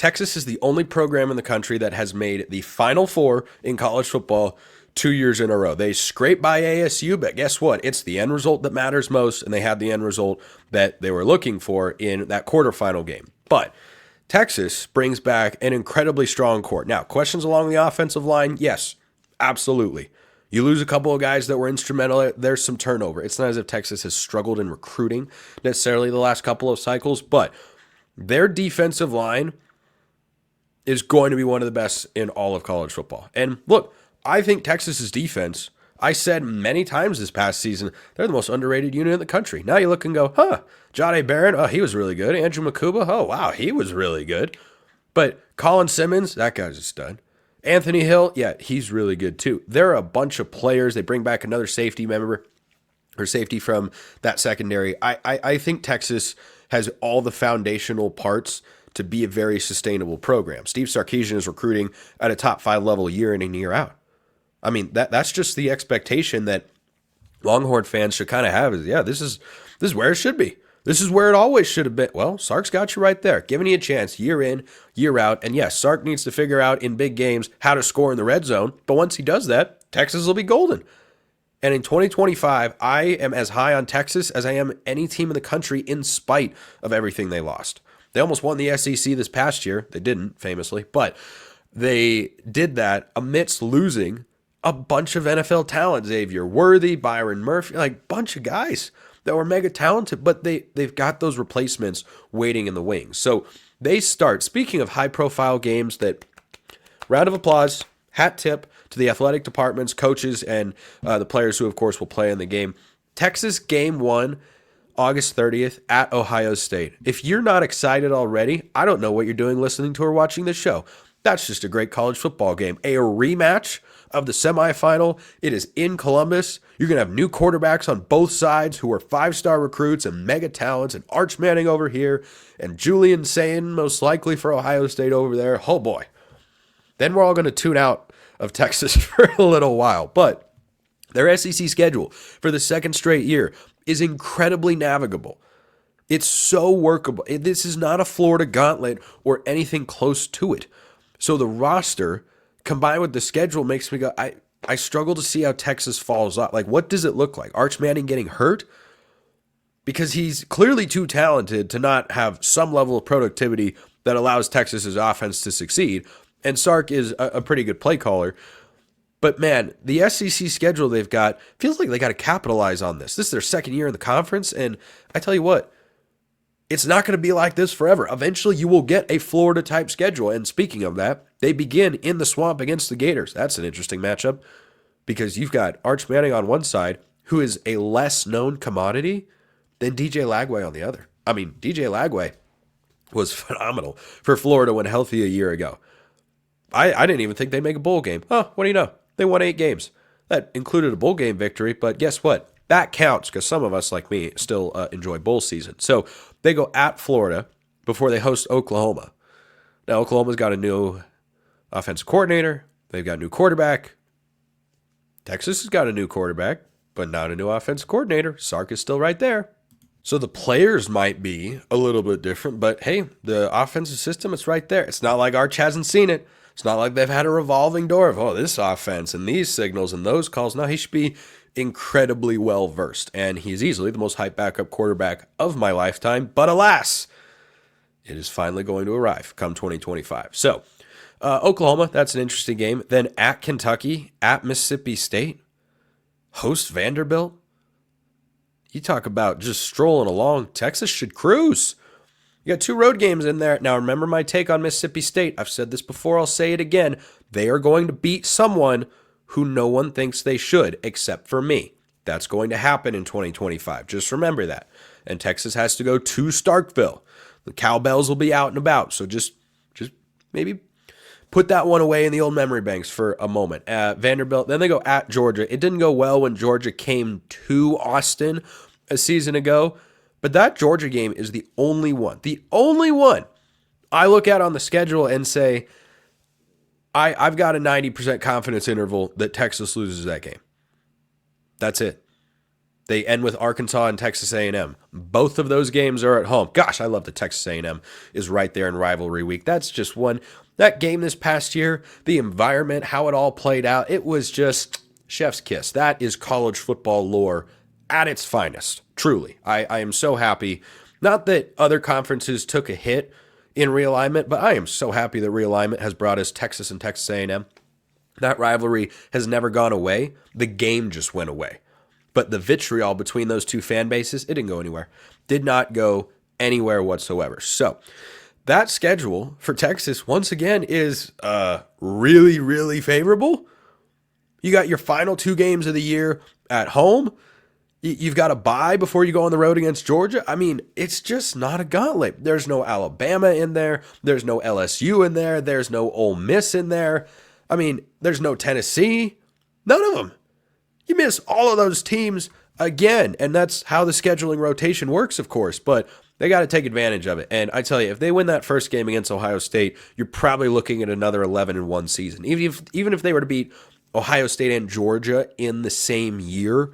Texas is the only program in the country that has made the Final Four in college football 2 years in a row. They scraped by ASU, but guess what? It's the end result that matters most, and they had the end result that they were looking for in that quarterfinal game. But Texas brings back an incredibly strong core. Now, questions along the offensive line? Yes, absolutely. You lose a couple of guys that were instrumental. There's some turnover. It's not as if Texas has struggled in recruiting necessarily the last couple of cycles, but their defensive line is going to be one of the best in all of college football. And look, I think Texas's defense, I said many times this past season, they're the most underrated unit in the country. Now you look and go, Jahdae Barron, oh, he was really good. Andrew Makuba, oh, wow, he was really good. But Colin Simmons, that guy's a stud. Anthony Hill, yeah, he's really good too. There are a bunch of players. They bring back another safety member or safety from that secondary. I think Texas has all the foundational parts to be a very sustainable program. Steve Sarkisian is recruiting at a top 5 level year in and year out. I mean, that's just the expectation that Longhorn fans should kind of have is, yeah, this is where it should be. This is where it always should have been. Well, Sark's got you right there, giving you a chance year in, year out. And yes, Sark needs to figure out in big games how to score in the red zone. But once he does that, Texas will be golden. And in 2025, I am as high on Texas as I am any team in the country in spite of everything they lost. They almost won the SEC this past year. They didn't, famously, but they did that amidst losing a bunch of NFL talent. Xavier Worthy, Byron Murphy, like bunch of guys that were mega talented, but they've got those replacements waiting in the wings. So they start, speaking of high-profile games that, round of applause, hat tip to the athletic departments, coaches, and the players who, of course, will play in the game. Texas Game 1, August 30th at Ohio State. If you're not excited already, I don't know what you're doing listening to or watching this show. That's just a great college football game. A rematch of the semifinal. It is in Columbus. You're going to have new quarterbacks on both sides who are 5-star recruits and mega talents, and Arch Manning over here and Julian Sayin most likely for Ohio State over there. Oh boy. Then we're all going to tune out of Texas for a little while. But their SEC schedule for the second straight year is incredibly navigable. It's so workable. This is not a Florida gauntlet or anything close to it. So the roster combined with the schedule makes me go, I struggle to see how Texas falls off. Like, what does it look like? Arch Manning getting hurt? Because he's clearly too talented to not have some level of productivity that allows Texas's offense to succeed. And Sark is a pretty good play caller. But man, the SEC schedule they've got feels like they got to capitalize on this. This is their second year in the conference. And I tell you what, it's not going to be like this forever. Eventually, you will get a Florida-type schedule. And speaking of that, they begin in the swamp against the Gators. That's an interesting matchup because you've got Arch Manning on one side, who is a less-known commodity, than DJ Lagway on the other. I mean, DJ Lagway was phenomenal for Florida when healthy a year ago. I didn't even think they'd make a bowl game. Oh, what do you know? They won 8 games. That included a bowl game victory, but guess what? That counts because some of us, like me, still enjoy bowl season. So they go at Florida before they host Oklahoma. Now, Oklahoma's got a new offensive coordinator. They've got a new quarterback. Texas has got a new quarterback, but not a new offensive coordinator. Sark is still right there. So the players might be a little bit different, but hey, the offensive system, it's right there. It's not like Arch hasn't seen it. It's not like they've had a revolving door of, oh, this offense and these signals and those calls. No, he should be incredibly well-versed, and he's easily the most hyped backup quarterback of my lifetime. But alas, it is finally going to arrive come 2025. So Oklahoma, that's an interesting game. Then at Kentucky, at Mississippi State, host Vanderbilt. You talk about just strolling along. Texas should cruise. You got 2 road games in there. Now, remember my take on Mississippi State. I've said this before. I'll say it again. They are going to beat someone who no one thinks they should, except for me. That's going to happen in 2025. Just remember that. And Texas has to go to Starkville. The cowbells will be out and about. So just maybe put that one away in the old memory banks for a moment. Vanderbilt, then they go at Georgia. It didn't go well when Georgia came to Austin a season ago. But that Georgia game is the only one I look at on the schedule and say, I've got a 90% confidence interval that Texas loses that game. That's it. They end with Arkansas and Texas A&M. Both of those games are at home. Gosh, I love that Texas A&M is right there in rivalry week. That's just one. That game this past year, the environment, how it all played out, it was just chef's kiss. That is college football lore at its finest, truly. I am so happy. Not that other conferences took a hit in realignment, but I am so happy that realignment has brought us Texas and Texas A&M. That rivalry has never gone away. The game just went away. But the vitriol between those two fan bases, it didn't go anywhere. Did not go anywhere whatsoever. So that schedule for Texas, once again, is really, really favorable. You got your final 2 games of the year at home. You've got a bye before you go on the road against Georgia. I mean, it's just not a gauntlet. There's no Alabama in there. There's no LSU in there. There's no Ole Miss in there. I mean, there's no Tennessee. None of them. You miss all of those teams again, and that's how the scheduling rotation works, of course, but they got to take advantage of it. And I tell you, if they win that first game against Ohio State, you're probably looking at another 11-1 season. Even if they were to beat Ohio State and Georgia in the same year,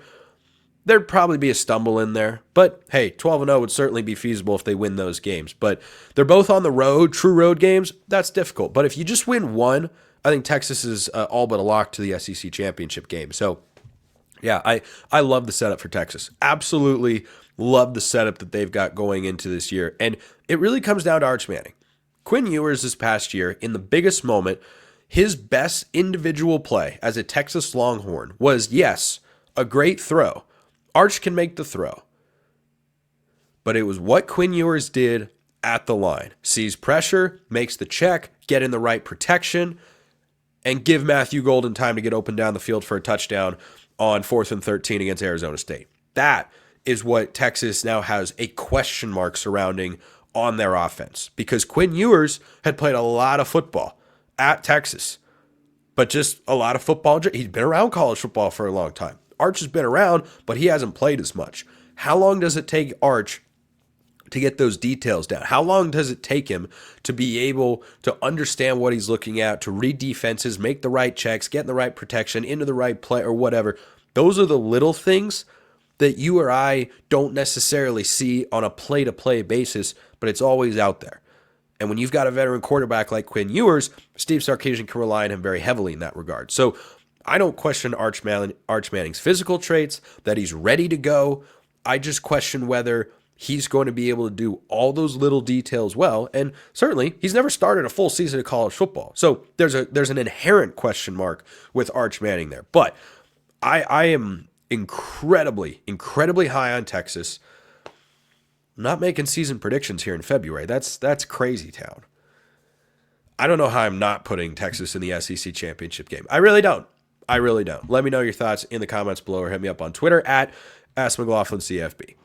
there'd probably be a stumble in there. But hey, 12-0 would certainly be feasible if they win those games. But they're both on the road, true road games. That's difficult. But if you just win one, I think Texas is all but a lock to the SEC championship game. So yeah, I love the setup for Texas. Absolutely love the setup that they've got going into this year. And it really comes down to Arch Manning. Quinn Ewers this past year, in the biggest moment, his best individual play as a Texas Longhorn was, yes, a great throw. Arch can make the throw. But it was what Quinn Ewers did at the line. Sees pressure, makes the check, get in the right protection, and give Matthew Golden time to get open down the field for a touchdown on 4th and 13 against Arizona State. That is what Texas now has a question mark surrounding on their offense, because Quinn Ewers had played a lot of football at Texas, but just a lot of football. He's been around college football for a long time. Arch has been around, but he hasn't played as much. How long does it take Arch to get those details down? How long does it take him to be able to understand what he's looking at, to read defenses, make the right checks, get in the right protection, into the right play or whatever? Those are the little things that you or I don't necessarily see on a play-to-play basis, but it's always out there. And when you've got a veteran quarterback like Quinn Ewers, Steve Sarkisian can rely on him very heavily in that regard. So I don't question Arch Manning's physical traits, that he's ready to go. I just question whether he's going to be able to do all those little details well. And certainly, he's never started a full season of college football. So there's an inherent question mark with Arch Manning there. But I am incredibly, incredibly high on Texas. I'm not making season predictions here in February. That's crazy town. I don't know how I'm not putting Texas in the SEC championship game. I really don't. Let me know your thoughts in the comments below or hit me up on Twitter at AskMcLaughlinCFB.